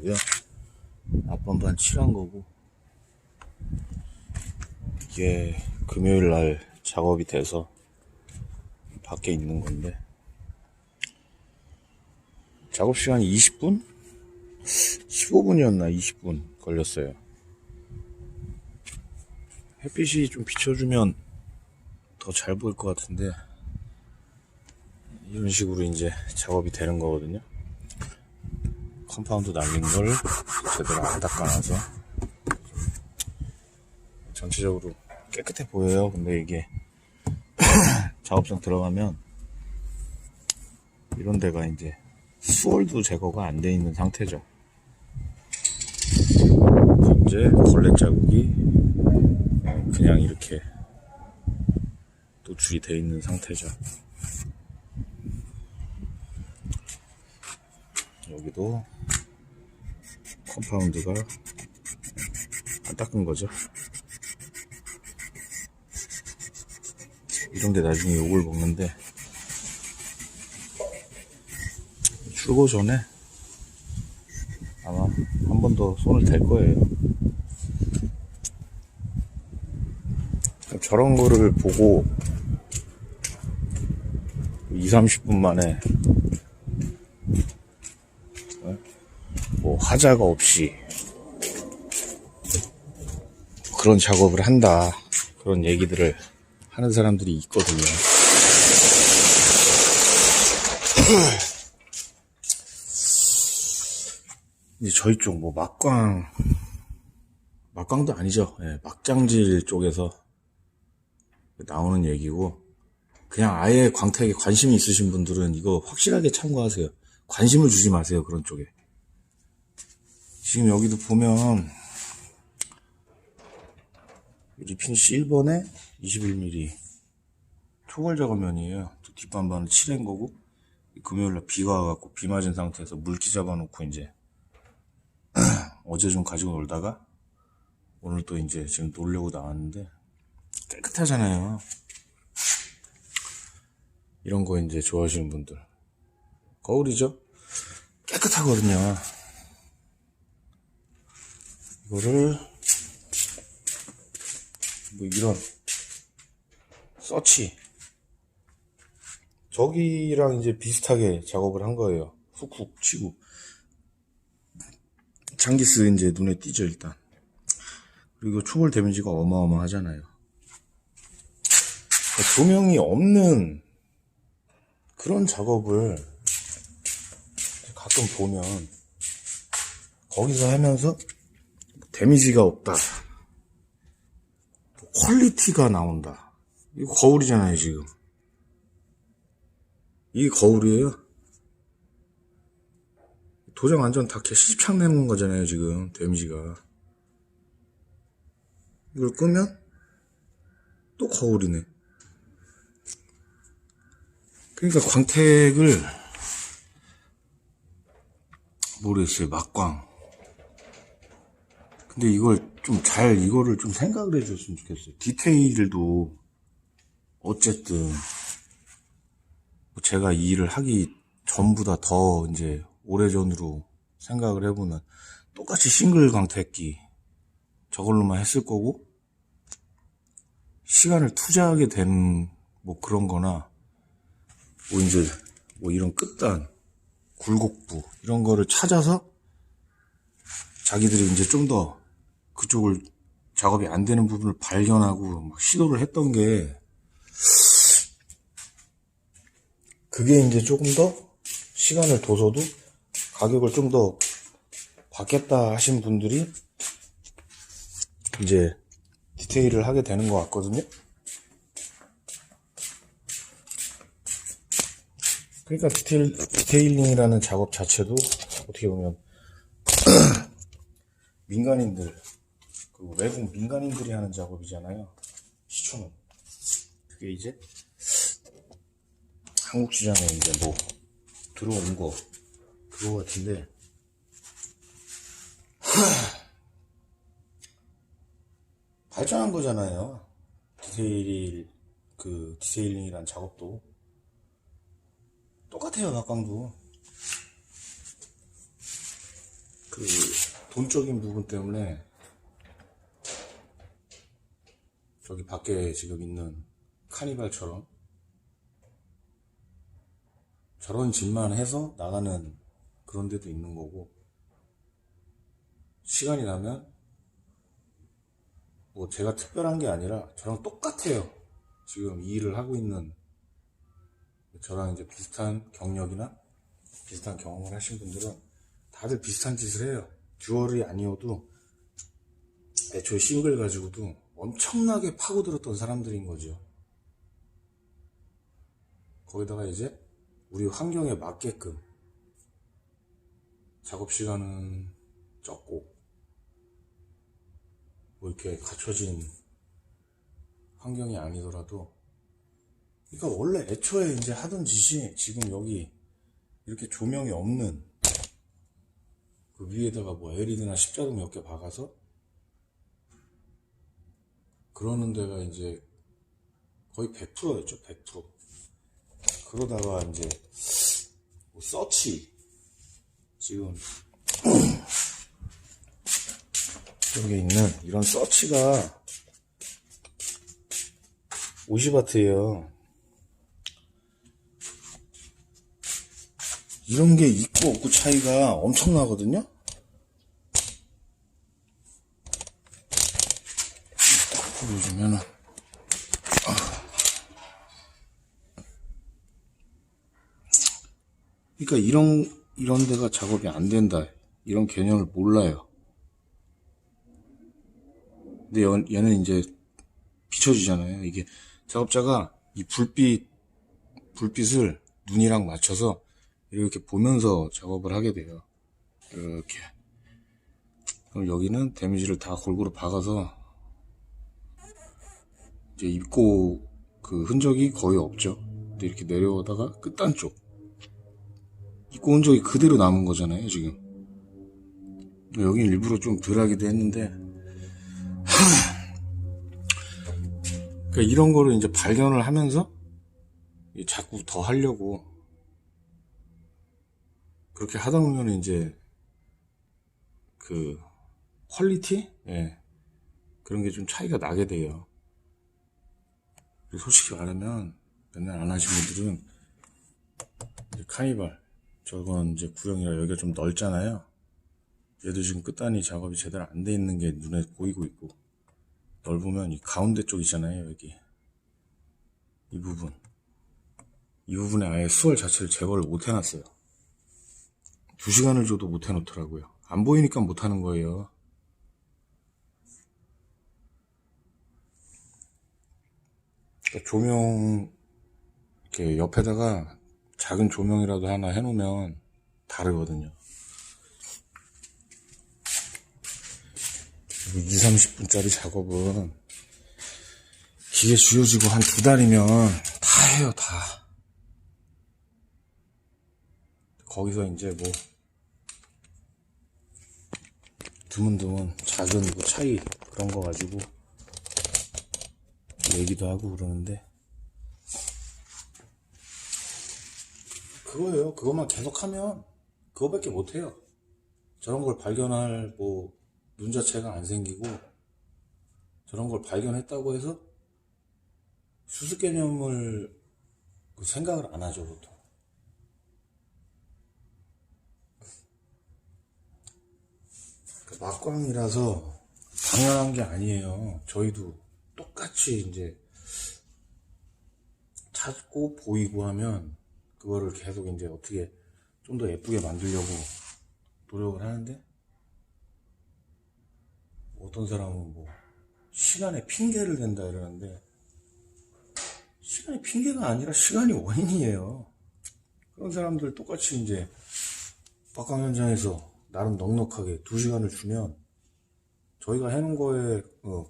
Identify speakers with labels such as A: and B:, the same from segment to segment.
A: 거고요. 앞번반 칠한 거고, 이게 금요일 날 작업이 돼서 밖에 있는 건데, 작업 시간이 20분? 15분이었나 20분 걸렸어요. 햇빛이 좀 비춰주면 더 잘 보일 것 같은데, 이런 식으로 이제 작업이 되는 거거든요. 컴파운드 날린 걸 제대로 안 닦아놔서 전체적으로 깨끗해 보여요. 근데 이게 작업장 들어가면 이런 데가 이제 수월도 제거가 안 돼 있는 상태죠. 현재 걸레 자국이 그냥 이렇게 노출이 돼 있는 상태죠. 여기도 컴파운드가 안 닦은 거죠. 이런데 나중에 욕을 먹는데, 출고 전에 아마 한 번 더 손을 댈 거예요. 저런 거를 보고 20-30분 만에 뭐 하자가 없이 그런 작업을 한다, 그런 얘기들을 하는 사람들이 있거든요. 이제 저희 쪽 뭐 막광도 아니죠. 예, 막장질 쪽에서 나오는 얘기고, 그냥 아예 광택에 관심이 있으신 분들은 이거 확실하게 참고하세요. 관심을 주지 마세요, 그런 쪽에. 지금 여기도 보면 리핀시 1번에 21mm 초벌 작업면이에요. 또 뒷반반을 칠한 거고, 금요일날 비가 와갖고 비 맞은 상태에서 물기 잡아놓고 이제 어제 좀 가지고 놀다가 오늘 또 이제 지금 놀려고 나왔는데, 깨끗하잖아요. 이런 거 이제 좋아하시는 분들, 거울이죠? 깨끗하거든요. 이거를 뭐 이런 서치 저기랑 이제 비슷하게 작업을 한 거예요. 훅훅 치고 장기스 이제 눈에 띄죠 일단. 그리고 초벌 데미지가 어마어마하잖아요. 조명이 없는 그런 작업을 가끔 보면 거기서 하면서 데미지가 없다, 퀄리티가 나온다. 이거 거울이잖아요 지금. 이게 거울이에요. 도장 완전 다 시집창 내는 거잖아요 지금. 데미지가. 이걸 끄면 또 거울이네. 그러니까 광택을 모르겠어요. 막광. 근데 이거를 좀 생각을 해줬으면 좋겠어요. 디테일도 어쨌든 제가 이 일을 하기 전보다 더 이제 오래전으로 생각을 해보면 똑같이 싱글 광택기 저걸로만 했을 거고, 시간을 투자하게 된 뭐 그런 거나 뭐 이제 뭐 이런 끝단 굴곡부 이런 거를 찾아서 자기들이 이제 좀 더 그쪽을 작업이 안 되는 부분을 발견하고 막 시도를 했던 게, 그게 이제 조금 더 시간을 둬서도 가격을 좀 더 받겠다 하신 분들이 이제 디테일을 하게 되는 것 같거든요. 그러니까 디테일링이라는 작업 자체도 어떻게 보면 민간인들, 그리고 외국 민간인들이 하는 작업이잖아요. 시초는. 그게 이제 한국 시장에 이제 뭐 들어온 거 그거 같은데, 발전한 거잖아요. 디테일링이란 작업도 똑같아요. 막광도. 그 돈적인 부분 때문에 저기 밖에 지금 있는 카니발처럼 저런 짓만 해서 나가는 그런 데도 있는 거고, 시간이 나면 뭐 제가 특별한 게 아니라 저랑 똑같아요. 지금 이 일을 하고 있는 저랑 이제 비슷한 경력이나 비슷한 경험을 하신 분들은 다들 비슷한 짓을 해요. 듀얼이 아니어도 애초에 싱글 가지고도 엄청나게 파고들었던 사람들인 거죠. 거기다가 이제 우리 환경에 맞게끔 작업 시간은 적고 뭐 이렇게 갖춰진 환경이 아니더라도, 그러니까 원래 애초에 이제 하던 짓이 지금 여기 이렇게 조명이 없는 그 위에다가 뭐 LED나 십자등 몇 개 박아서 그러는 데가 이제 거의 100%였죠. 100%. 그러다가 이제 뭐 서치 지금 여기 있는 이런 서치가 50W예요. 이런 게 있고 없고 차이가 엄청나거든요. 보여주면은 그러니까 이런 데가 작업이 안 된다, 이런 개념을 몰라요. 근데 얘는 이제 비춰지잖아요. 이게 작업자가 이 불빛을 눈이랑 맞춰서 이렇게 보면서 작업을 하게 돼요. 이렇게. 그럼 여기는 데미지를 다 골고루 박아서 이제 입고 그 흔적이 거의 없죠. 근데 이렇게 내려오다가 끝단 쪽 입고 흔적이 그대로 남은 거잖아요, 지금. 여긴 일부러 좀 덜 하기도 했는데, 그러니까 이런 거를 이제 발견을 하면서 자꾸 더 하려고 그렇게 하다 보면 이제 그 퀄리티? 예. 그런 게 좀 차이가 나게 돼요. 솔직히 말하면 맨날 안 하신 분들은 이제 카니발 저건 이제 구형이라 여기가 좀 넓잖아요. 얘도 지금 끝단이 작업이 제대로 안 돼 있는 게 눈에 보이고 있고, 넓으면 이 가운데 쪽 있잖아요. 여기 이 부분에 아예 수월 자체를 제거를 못 해놨어요. 2시간을 줘도 못 해놓더라고요. 안 보이니까 못 하는 거예요. 그러니까 조명 이렇게 옆에다가 작은 조명이라도 하나 해놓으면 다르거든요. 20-30분짜리 작업은 기계 쥐어지고 한 2달이면 다 해요, 다. 거기서 이제 뭐 드문드문 작은 뭐 차이 그런 거 가지고 얘기도 하고 그러는데, 그거예요. 그것만 계속하면 그거밖에 못해요. 저런 걸 발견할 뭐 눈 자체가 안 생기고, 저런 걸 발견했다고 해서 수습 개념을 생각을 안 하죠, 보통. 막광이라서 당연한 게 아니에요. 저희도 똑같이 이제 찾고 보이고 하면 그거를 계속 이제 어떻게 좀 더 예쁘게 만들려고 노력을 하는데, 어떤 사람은 뭐 시간에 핑계를 댄다 이러는데, 시간이 핑계가 아니라 시간이 원인이에요. 그런 사람들 똑같이 이제 막광 현장에서 나름 넉넉하게 2시간을 주면 저희가 해놓은 거에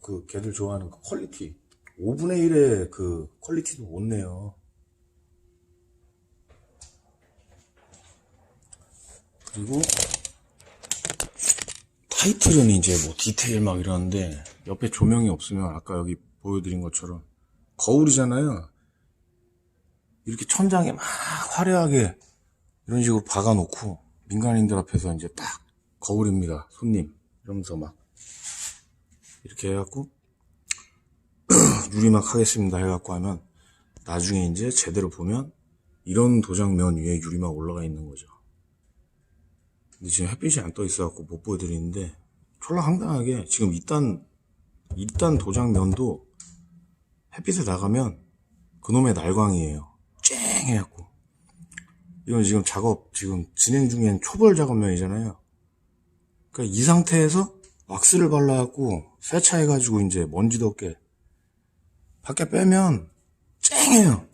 A: 그 걔들 좋아하는 그 퀄리티 5분의 1의 그 퀄리티도 못 내요. 그리고 타이틀은 이제 뭐 디테일 막 이러는데, 옆에 조명이 없으면 아까 여기 보여드린 것처럼 거울이잖아요. 이렇게 천장에 막 화려하게 이런 식으로 박아놓고 민간인들 앞에서 이제 딱 거울입니다, 손님. 이러면서 막, 이렇게 해갖고, 유리막 하겠습니다 해갖고 하면, 나중에 이제 제대로 보면, 이런 도장면 위에 유리막 올라가 있는 거죠. 근데 지금 햇빛이 안 떠 있어갖고 못 보여드리는데, 촐랑황당하게, 지금 이딴 도장면도 햇빛에 나가면, 그놈의 날광이에요. 쨍! 해갖고. 이건 지금 작업, 지금 진행 중인 초벌 작업면이잖아요. 그러니까 이 상태에서 왁스를 발라갖고 세차해가지고 이제 먼지도 없게 밖에 빼면 쨍해요.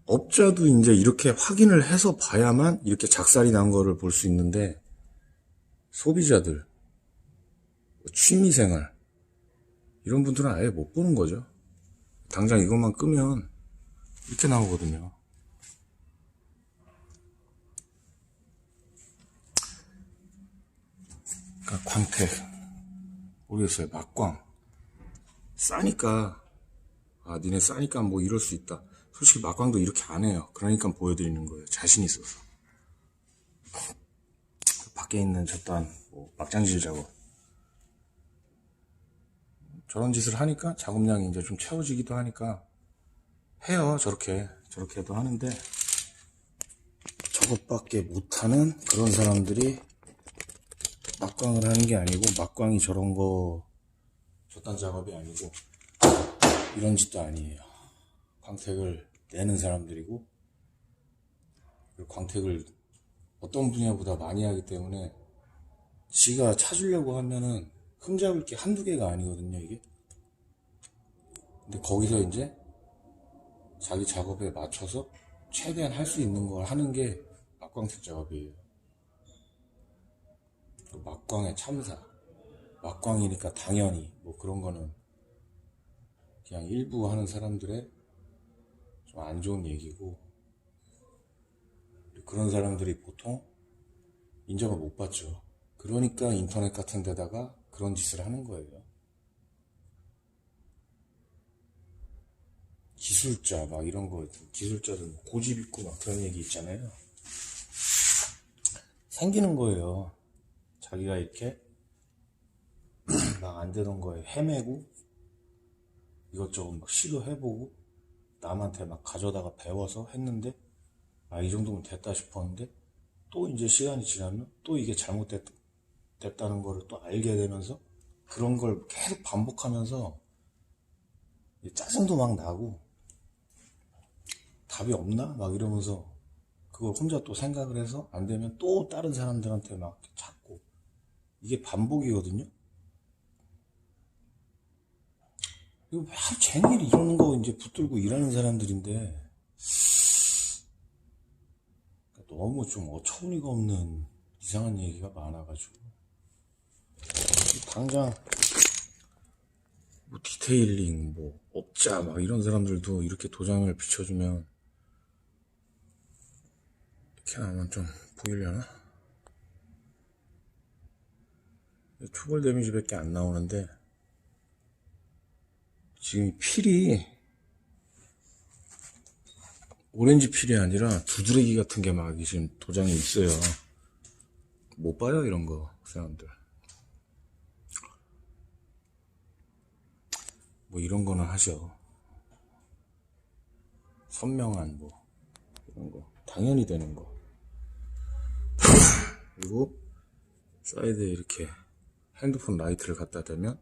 A: 업자도 이제 이렇게 확인을 해서 봐야만 이렇게 작살이 난 거를 볼 수 있는데, 소비자들, 취미생활, 이런 분들은 아예 못 보는 거죠. 당장 이것만 끄면 이렇게 나오거든요. 그러니까 광택, 모르겠어요. 막광 싸니까, 아 니네 싸니까 뭐 이럴 수 있다. 솔직히 막광도 이렇게 안 해요. 그러니까 보여드리는 거예요. 자신 있어서. 밖에 있는 저딴 뭐 막장질 작업, 저런 짓을 하니까 작업량이 이제 좀 채워지기도 하니까 해요. 저렇게도 하는데, 저것밖에 못하는 그런 사람들이 막광을 하는 게 아니고, 막광이 저런 거 저딴 작업이 아니고 이런 짓도 아니에요. 광택을 내는 사람들이고, 그리고 광택을 어떤 분야보다 많이 하기 때문에 지가 찾으려고 하면은 흠잡을 게 한두 개가 아니거든요, 이게. 근데 거기서 이제 자기 작업에 맞춰서 최대한 할 수 있는 걸 하는 게 막광택 작업이에요. 막광의 참사, 막광이니까 당연히 뭐 그런 거는 그냥 일부 하는 사람들의 좀 안 좋은 얘기고, 그런 사람들이 보통 인정을 못 받죠. 그러니까 인터넷 같은 데다가 그런 짓을 하는 거예요. 기술자 막 이런 거, 기술자들 고집 있고 막 그런 얘기 있잖아요. 생기는 거예요. 자기가 이렇게 막 안 되던 거에 헤매고 이것저것 막 시도해보고 남한테 막 가져다가 배워서 했는데, 아 이 정도면 됐다 싶었는데, 또 이제 시간이 지나면 또 이게 잘못됐다는 거를 또 알게 되면서 그런 걸 계속 반복하면서 짜증도 막 나고, 답이 없나? 막 이러면서 그걸 혼자 또 생각을 해서 안 되면 또 다른 사람들한테 막 찾고, 이게 반복이거든요. 이거 하루 종일 이런 거 이제 붙들고 일하는 사람들인데, 너무 좀 어처구니가 없는 이상한 얘기가 많아가지고, 당장 뭐 디테일링, 뭐 업자 막 이런 사람들도 이렇게 도장을 비춰주면 이렇게 나오면 좀 보이려나? 초벌 데미지밖에 안 나오는데, 지금 필이 오렌지 필이 아니라 두드러기 같은 게 막 지금 도장이 있어요. 못 봐요 이런 거 사람들. 뭐 이런 거는 하셔. 선명한 뭐 이런 거 당연히 되는 거. 그리고 사이드에 이렇게 핸드폰 라이트를 갖다 대면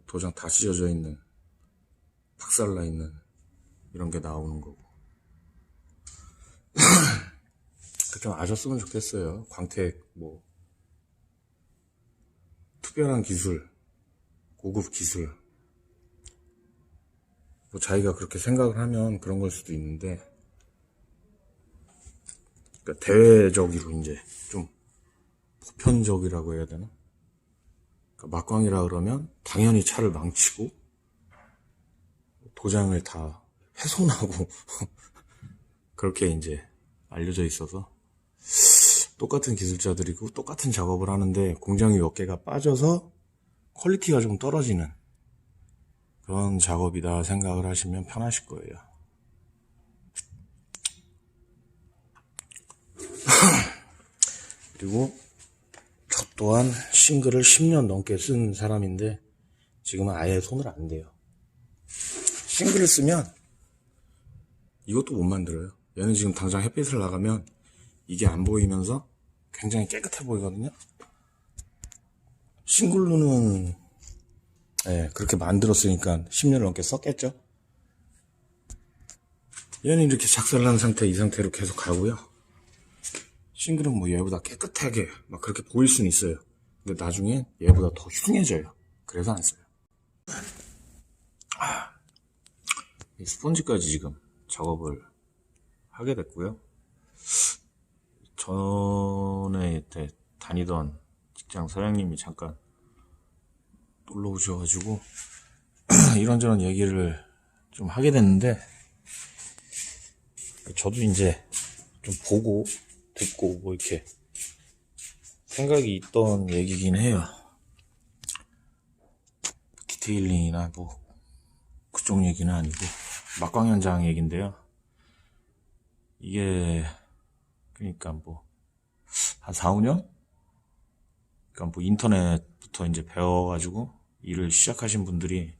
A: 도장 다 찢어져 있는, 박살나 있는 이런 게 나오는 거고. 좀 아셨으면 좋겠어요. 광택 뭐 특별한 기술, 고급 기술, 뭐 자기가 그렇게 생각을 하면 그런 걸 수도 있는데, 그러니까 대외적으로 이제 좀 보편적이라고 해야 되나? 그러니까 막광이라 그러면 당연히 차를 망치고 도장을 다 훼손하고 그렇게 이제 알려져 있어서, 똑같은 기술자들이고 똑같은 작업을 하는데 공장이 몇 개가 빠져서 퀄리티가 좀 떨어지는 그런 작업이다 생각을 하시면 편하실 거예요. 그리고 저 또한 싱글을 10년 넘게 쓴 사람인데 지금은 아예 손을 안 대요. 싱글을 쓰면 이것도 못 만들어요. 얘는 지금 당장 햇빛을 나가면 이게 안 보이면서 굉장히 깨끗해 보이거든요. 싱글루는 그렇게 만들었으니까 10년을 넘게 썼겠죠. 얘는 이렇게 작살난 상태, 이 상태로 계속 가고요. 싱글은 뭐 얘보다 깨끗하게 막 그렇게 보일 수는 있어요. 근데 나중에 얘보다 더 흉해져요. 그래서 안 써요. 이 스펀지까지 지금 작업을 하게 됐고요. 전에 다니던 직장 사장님이 잠깐 놀러 오셔가지고 이런저런 얘기를 좀 하게 됐는데, 저도 이제 좀 보고 듣고 뭐 이렇게 생각이 있던 얘기긴 해요. 디테일링이나 뭐 그쪽 얘기는 아니고 막광 현장 얘기인데요. 이게 그러니까 뭐 한 4, 5년? 그러니까 뭐 인터넷부터 이제 배워가지고 일을 시작하신 분들이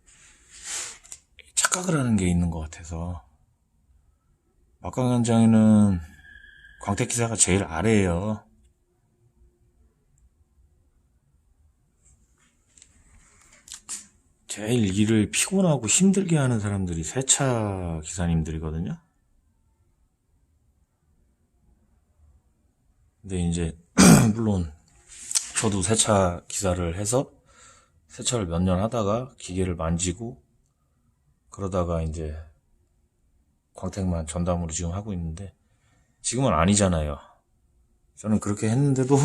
A: 착각을 하는 게 있는 것 같아서, 막광 현장에는 광택 기사가 제일 아래예요. 제일 일을 피곤하고 힘들게 하는 사람들이 세차 기사님들이거든요. 근데 이제 물론 저도 세차 기사를 해서 세차를 몇 년 하다가 기계를 만지고 그러다가 이제 광택만 전담으로 지금 하고 있는데, 지금은 아니잖아요. 저는 그렇게 했는데도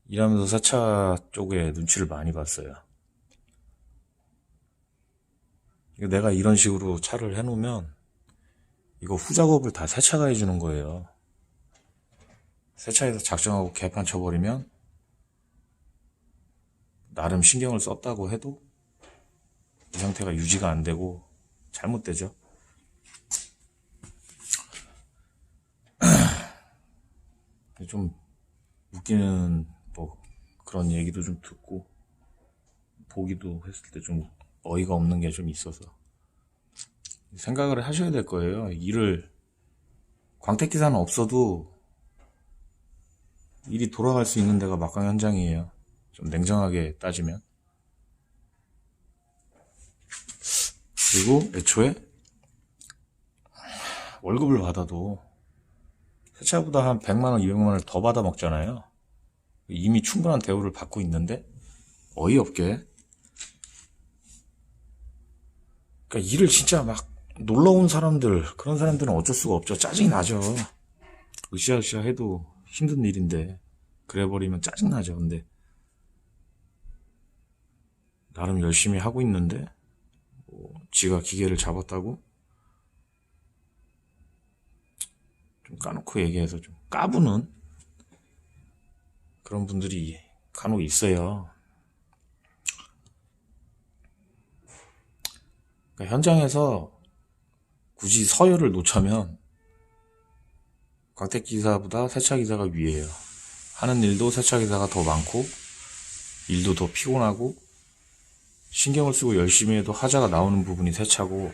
A: 일하면서 세차 쪽에 눈치를 많이 봤어요. 내가 이런 식으로 차를 해놓으면 이거 후작업을 다 세차가 해주는 거예요. 세차에서 작정하고 개판 쳐버리면 나름 신경을 썼다고 해도 이 상태가 유지가 안 되고 잘못되죠. 좀 웃기는 뭐 그런 얘기도 좀 듣고 보기도 했을 때 좀 어이가 없는 게 좀 있어서 생각을 하셔야 될 거예요. 일을 광택기사는 없어도 일이 돌아갈 수 있는 데가 막광 현장이에요. 좀 냉정하게 따지면. 그리고 애초에 월급을 받아도 세차보다 한 100만원, 200만원을 더 받아 먹잖아요. 이미 충분한 대우를 받고 있는데 어이없게, 그러니까 일을 진짜 막 놀러온 사람들, 그런 사람들은 어쩔 수가 없죠. 짜증이 나죠. 으쌰으쌰 해도 힘든 일인데 그래버리면 짜증나죠. 근데 나름 열심히 하고 있는데 뭐 지가 기계를 잡았다고 좀 까놓고 얘기해서 좀 까부는 그런 분들이 간혹 있어요. 그러니까 현장에서 굳이 서열을 놓자면 광택기사보다 세차기사가 위에요. 하는 일도 세차기사가 더 많고 일도 더 피곤하고 신경을 쓰고 열심히 해도 하자가 나오는 부분이 세차고,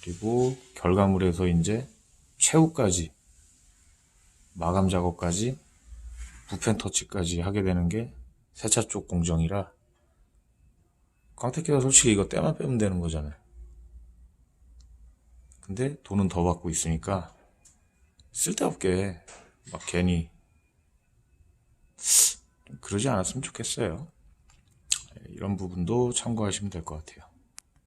A: 그리고 결과물에서 이제 최후까지 마감 작업까지 부펜 터치까지 하게 되는 게 세차 쪽 공정이라, 광택기사 솔직히 이거 때만 빼면 되는 거잖아요. 근데 돈은 더 받고 있으니까 쓸데없게 막 괜히 그러지 않았으면 좋겠어요. 이런 부분도 참고하시면 될 것 같아요.